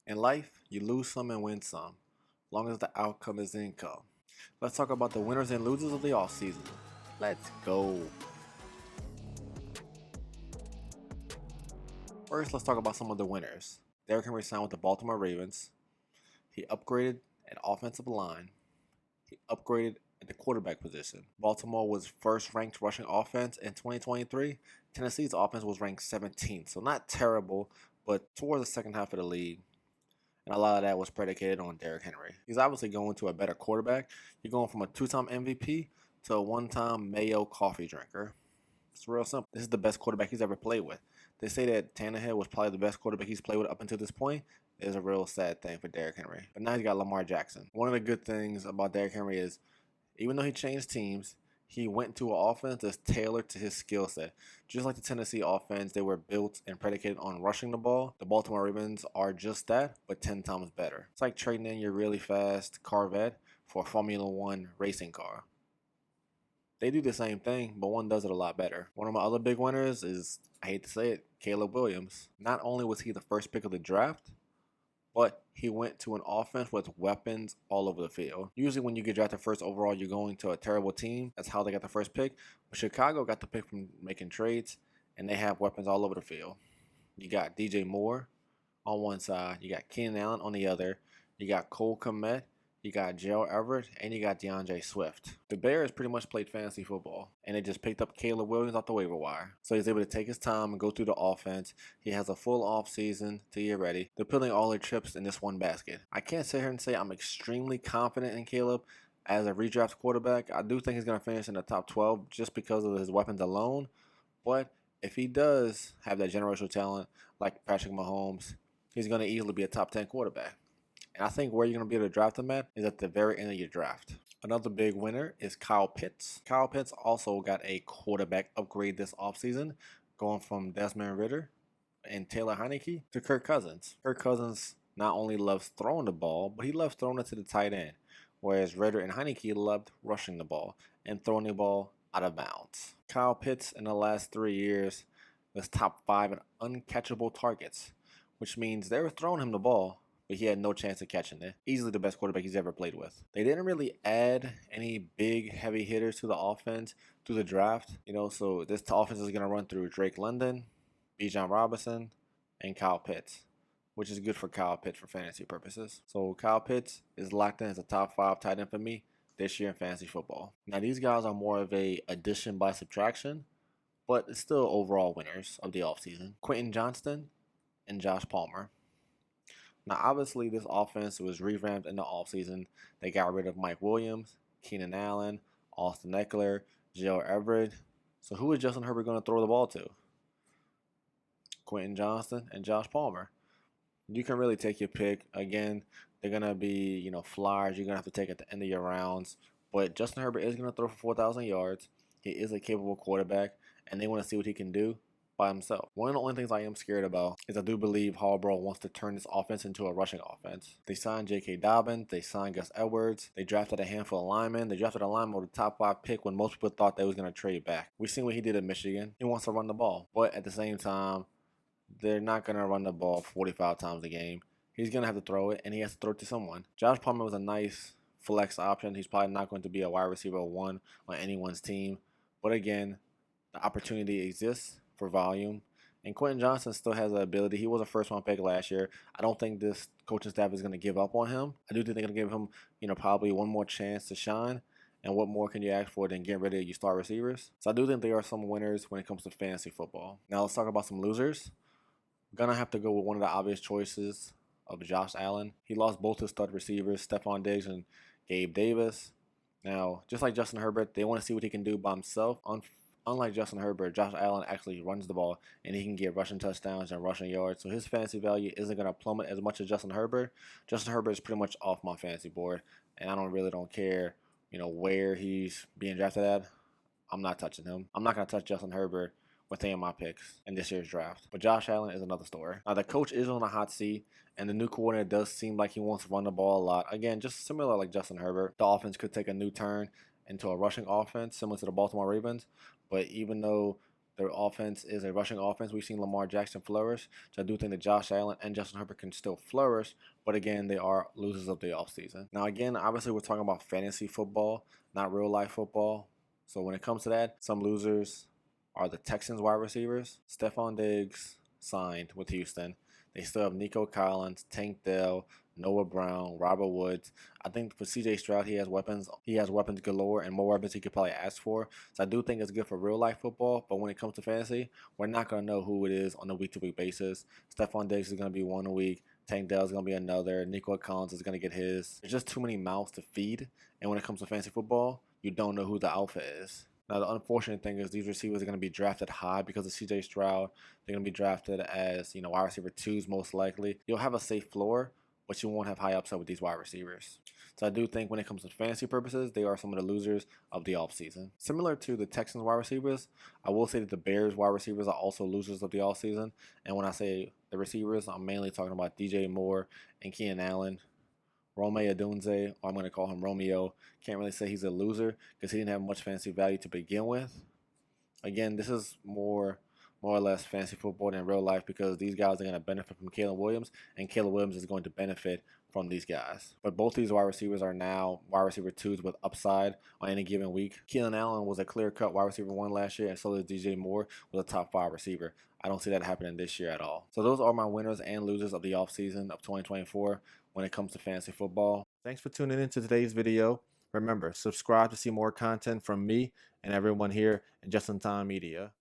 In life, you lose some and win some, as long as the outcome is income. Let's talk about the winners and losers of the offseason. Let's go. First, let's talk about some of the winners. Derrick Henry signed with the Baltimore Ravens. He upgraded at offensive line. He upgraded at the quarterback position. Baltimore was first ranked rushing offense in 2023. Tennessee's offense was ranked 17th, so not terrible, but towards the second half of the league. And a lot of that was predicated on Derrick Henry. He's obviously going to a better quarterback. You're going from a two-time MVP to a one-time Mayo coffee drinker. It's real simple. This is the best quarterback he's ever played with. They say that Tannehill was probably the best quarterback he's played with up until this point. It is a real sad thing for Derrick Henry. But now he's got Lamar Jackson. One of the good things about Derrick Henry is, even though he changed teams, he went to an offense that's tailored to his skill set. Just like the Tennessee offense, they were built and predicated on rushing the ball. The Baltimore Ravens are just that, but 10 times better. It's like trading in your really fast Corvette for a Formula One racing car. They do the same thing, but one does it a lot better. One of my other big winners is, I hate to say it, Caleb Williams. Not only was he the first pick of the draft, but he went to an offense with weapons all over the field. Usually when you get drafted first overall, you're going to a terrible team. That's how they got the first pick. But Chicago got the pick from making trades, and they have weapons all over the field. You got DJ Moore on one side. You got Keenan Allen on the other. You got Cole Kmet. You got Herbert, and you got DeAndre Swift. The Bears pretty much played fantasy football, and they just picked up Caleb Williams off the waiver wire. So he's able to take his time and go through the offense. He has a full offseason to get ready. They're putting all their chips in this one basket. I can't sit here and say I'm extremely confident in Caleb as a redraft quarterback. I do think he's going to finish in the top 12 just because of his weapons alone. But if he does have that generational talent like Patrick Mahomes, he's going to easily be a top 10 quarterback. And I think where you're going to be able to draft him at is at the very end of your draft. Another big winner is Kyle Pitts. Kyle Pitts also got a quarterback upgrade this offseason, going from Desmond Ridder and Taylor Heineke to Kirk Cousins. Kirk Cousins not only loves throwing the ball, but he loves throwing it to the tight end, whereas Ridder and Heineke loved rushing the ball and throwing the ball out of bounds. Kyle Pitts in the last 3 years was top 5 in uncatchable targets, which means they were throwing him the ball, but he had no chance of catching it. Easily the best quarterback he's ever played with. They didn't really add any big heavy hitters to the offense through the draft. So this offense is going to run through Drake London, Bijan Robinson, and Kyle Pitts, which is good for Kyle Pitts for fantasy purposes. So Kyle Pitts is locked in as a top 5 tight end for me this year in fantasy football. Now these guys are more of a addition by subtraction, but it's still overall winners of the offseason. Quentin Johnston and Josh Palmer. Now, obviously, this offense was revamped in the offseason. They got rid of Mike Williams, Keenan Allen, Austin Eckler, Herbert. So who is Justin Herbert going to throw the ball to? Quentin Johnston and Josh Palmer. You can really take your pick. Again, they're going to be, flyers you're going to have to take at the end of your rounds. But Justin Herbert is going to throw for 4,000 yards. He is a capable quarterback, and they want to see what he can do by himself. One of the only things I am scared about is I do believe Harbaugh wants to turn this offense into a rushing offense. They signed J.K. Dobbins. They signed Gus Edwards. They drafted a handful of linemen. They drafted a lineman with a top 5 pick when most people thought they was going to trade back. We've seen what he did at Michigan. He wants to run the ball. But at the same time, they're not going to run the ball 45 times a game. He's going to have to throw it, and he has to throw it to someone. Josh Palmer was a nice flex option. He's probably not going to be a wide receiver 1 on anyone's team. But again, the opportunity exists for volume. And Quentin Johnston still has the ability. He was a first-round pick last year. I don't think this coaching staff is going to give up on him. I do think they're going to give him, probably one more chance to shine. And what more can you ask for than getting rid of your star receivers? So I do think there are some winners when it comes to fantasy football. Now let's talk about some losers. I'm going to have to go with one of the obvious choices of Josh Allen. He lost both his stud receivers, Stefon Diggs and Gabe Davis. Now, just like Justin Herbert, they want to see what he can do by himself. Unlike Justin Herbert, Josh Allen actually runs the ball, and he can get rushing touchdowns and rushing yards. So his fantasy value isn't going to plummet as much as Justin Herbert. Justin Herbert is pretty much off my fantasy board, and I don't care, where he's being drafted at. I'm not touching him. I'm not going to touch Justin Herbert with any of my picks in this year's draft. But Josh Allen is another story. Now, the coach is on a hot seat, and the new coordinator does seem like he wants to run the ball a lot. Again, just similar like Justin Herbert. The offense could take a new turn into a rushing offense, similar to the Baltimore Ravens. But even though Their offense is a rushing offense. We've seen Lamar Jackson flourish. So I do think that Josh Allen and Justin Herbert can still flourish. But again, they are losers of the offseason. Now, again, obviously, we're talking about fantasy football, not real life football. So when it comes to that, some losers are the Texans wide receivers. Stefon Diggs signed with Houston. They still have Nico Collins, Tank Dell, Noah Brown, Robert Woods. I think for CJ Stroud, he has weapons. He has weapons galore and more weapons he could probably ask for. So I do think it's good for real life football. But when it comes to fantasy, we're not going to know who it is on a week-to-week basis. Stefon Diggs is going to be one a week. Tank Dell is going to be another. Nico Collins is going to get his. There's just too many mouths to feed. And when it comes to fantasy football, you don't know who the alpha is. Now, the unfortunate thing is these receivers are going to be drafted high because of CJ Stroud. They're going to be drafted as, wide receiver 2s most likely. You'll have a safe floor, but you won't have high upside with these wide receivers. So I do think when it comes to fantasy purposes, they are some of the losers of the offseason. Similar to the Texans wide receivers, I will say that the Bears wide receivers are also losers of the offseason. And when I say the receivers, I'm mainly talking about DJ Moore and Keenan Allen. Rome Odunze, or I'm going to call him Romeo, can't really say he's a loser because he didn't have much fantasy value to begin with. Again, this is more or less fantasy football than real life because these guys are going to benefit from Caleb Williams, and Caleb Williams is going to benefit from these guys. But both these wide receivers are now wide receiver 2s with upside on any given week. Keenan Allen was a clear-cut wide receiver 1 last year, and so did DJ Moore was a top 5 receiver. I don't see that happening this year at all. So those are my winners and losers of the offseason of 2024 when it comes to fantasy football. Thanks for tuning in to today's video. Remember, subscribe to see more content from me and everyone here at Just in Time Media.